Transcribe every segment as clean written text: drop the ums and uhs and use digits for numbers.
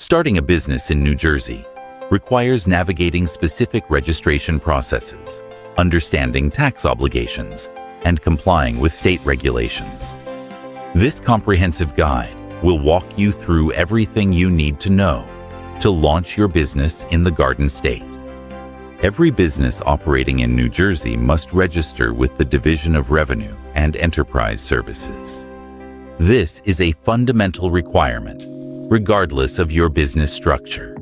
Starting a business in New Jersey requires navigating specific registration processes, understanding tax obligations, and complying with state regulations. This comprehensive guide will walk you through everything you need to know to launch your business in the Garden State. Every business operating in New Jersey must register with the Division of Revenue and Enterprise Services. This is a fundamental requirement, regardless of your business structure.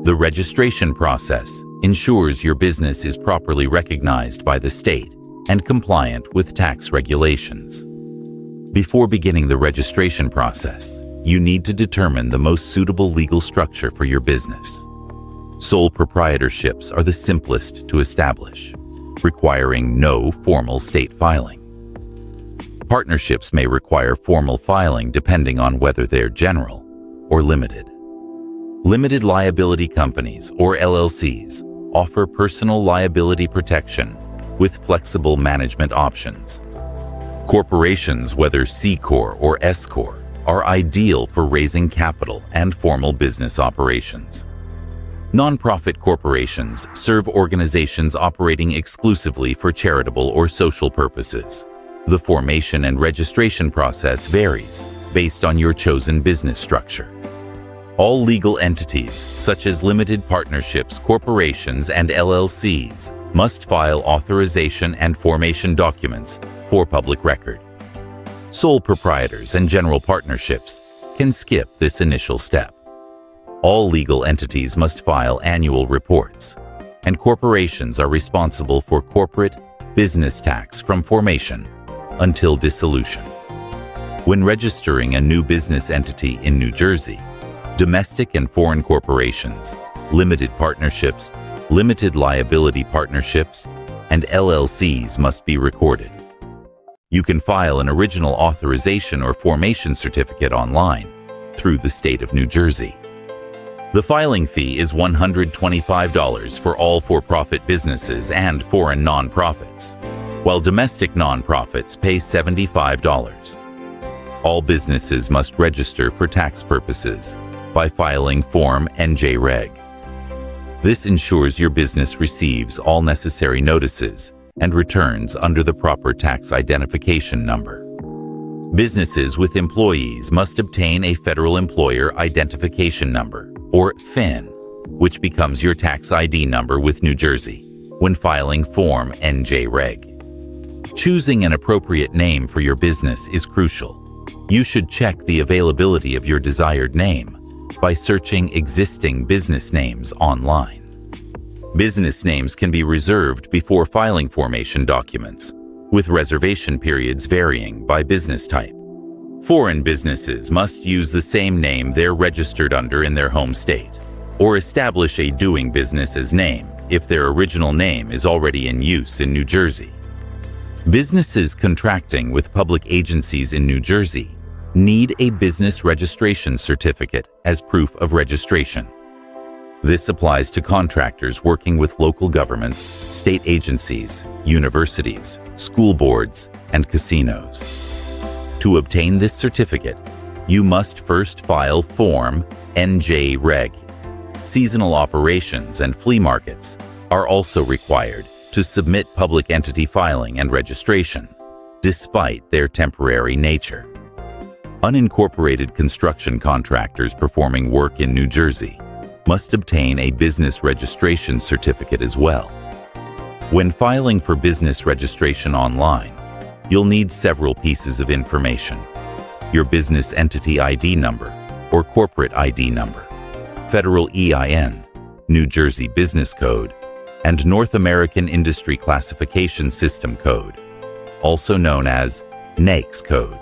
The registration process ensures your business is properly recognized by the state and compliant with tax regulations. Before beginning the registration process, you need to determine the most suitable legal structure for your business. Sole proprietorships are the simplest to establish, requiring no formal state filing. Partnerships may require formal filing depending on whether they're general or limited. Limited liability companies, or LLCs, offer personal liability protection with flexible management options. Corporations, whether C Corp or S Corp, are ideal for raising capital and formal business operations. Nonprofit corporations serve organizations operating exclusively for charitable or social purposes. The formation and registration process varies based on your chosen business structure. All legal entities, such as limited partnerships, corporations, and LLCs, must file authorization and formation documents for public record. Sole proprietors and general partnerships can skip this initial step. All legal entities must file annual reports, and corporations are responsible for corporate business tax from formation until dissolution. When registering a new business entity in New Jersey, domestic and foreign corporations, limited partnerships, limited liability partnerships, and LLCs must be recorded. You can file an original authorization or formation certificate online through the state of New Jersey. The filing fee is $125 for all for-profit businesses and foreign nonprofits, while domestic nonprofits pay $75. All businesses must register for tax purposes by filing Form NJ-Reg. This ensures your business receives all necessary notices and returns under the proper tax identification number. Businesses with employees must obtain a Federal Employer Identification Number, or FIN, which becomes your tax ID number with New Jersey when filing Form NJ-Reg. Choosing an appropriate name for your business is crucial. You should check the availability of your desired name by searching existing business names online. Business names can be reserved before filing formation documents, with reservation periods varying by business type. Foreign businesses must use the same name they're registered under in their home state, or establish a doing business as name if their original name is already in use in New Jersey. Businesses contracting with public agencies in New Jersey need a business registration certificate as proof of registration. This applies to contractors working with local governments, state agencies, universities, school boards, and casinos. To obtain this certificate, you must first file Form NJ-Reg. Seasonal operations and flea markets are also required to submit public entity filing and registration, despite their temporary nature. Unincorporated construction contractors performing work in New Jersey must obtain a business registration certificate as well. When filing for business registration online, you'll need several pieces of information: your business entity ID number or corporate ID number, Federal EIN, New Jersey Business Code, and North American Industry Classification System Code, also known as NAICS code.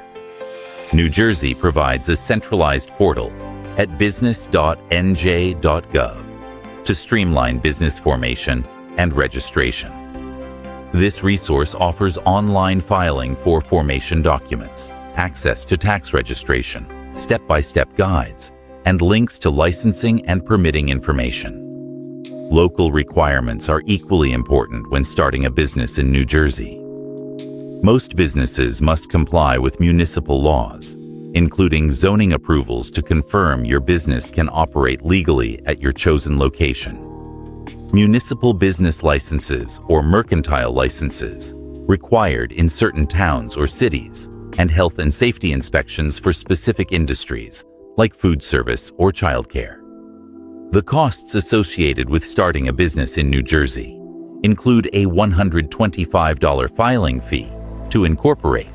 New Jersey provides a centralized portal at business.nj.gov to streamline business formation and registration. This resource offers online filing for formation documents, access to tax registration, step-by-step guides, and links to licensing and permitting information. Local requirements are equally important when starting a business in New Jersey. Most businesses must comply with municipal laws, including zoning approvals to confirm your business can operate legally at your chosen location, municipal business licenses or mercantile licenses required in certain towns or cities, and health and safety inspections for specific industries like food service or childcare. The costs associated with starting a business in New Jersey include a $125 filing fee to incorporate,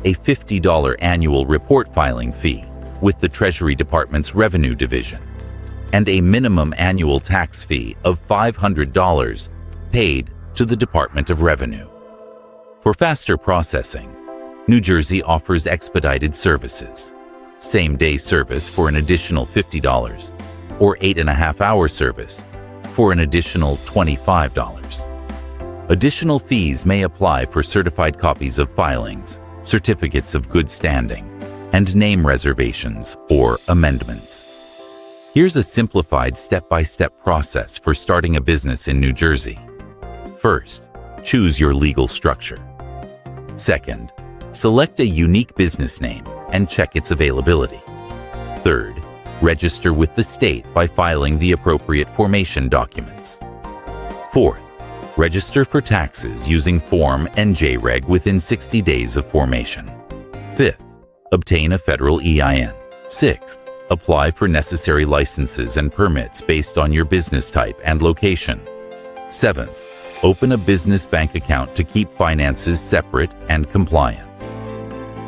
a $50 annual report filing fee with the Treasury Department's Revenue Division, and a minimum annual tax fee of $500 paid to the Department of Revenue. For faster processing, New Jersey offers expedited services, same-day service for an additional $50, or 8.5-hour service for an additional $25. Additional fees may apply for certified copies of filings, certificates of good standing, and name reservations or amendments. Here's a simplified step-by-step process for starting a business in New Jersey. First, choose your legal structure. Second, select a unique business name and check its availability. Third, register with the state by filing the appropriate formation documents. Fourth, register for taxes using Form NJREG within 60 days of formation. Fifth, obtain a federal EIN. Sixth, apply for necessary licenses and permits based on your business type and location. Seventh, open a business bank account to keep finances separate and compliant.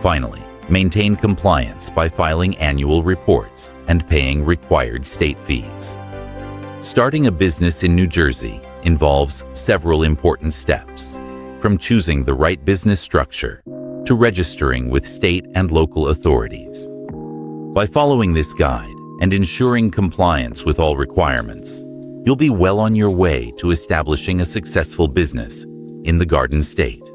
Finally, maintain compliance by filing annual reports and paying required state fees. Starting a business in New Jersey involves several important steps, from choosing the right business structure to registering with state and local authorities. By following this guide and ensuring compliance with all requirements, you'll be well on your way to establishing a successful business in the Garden State.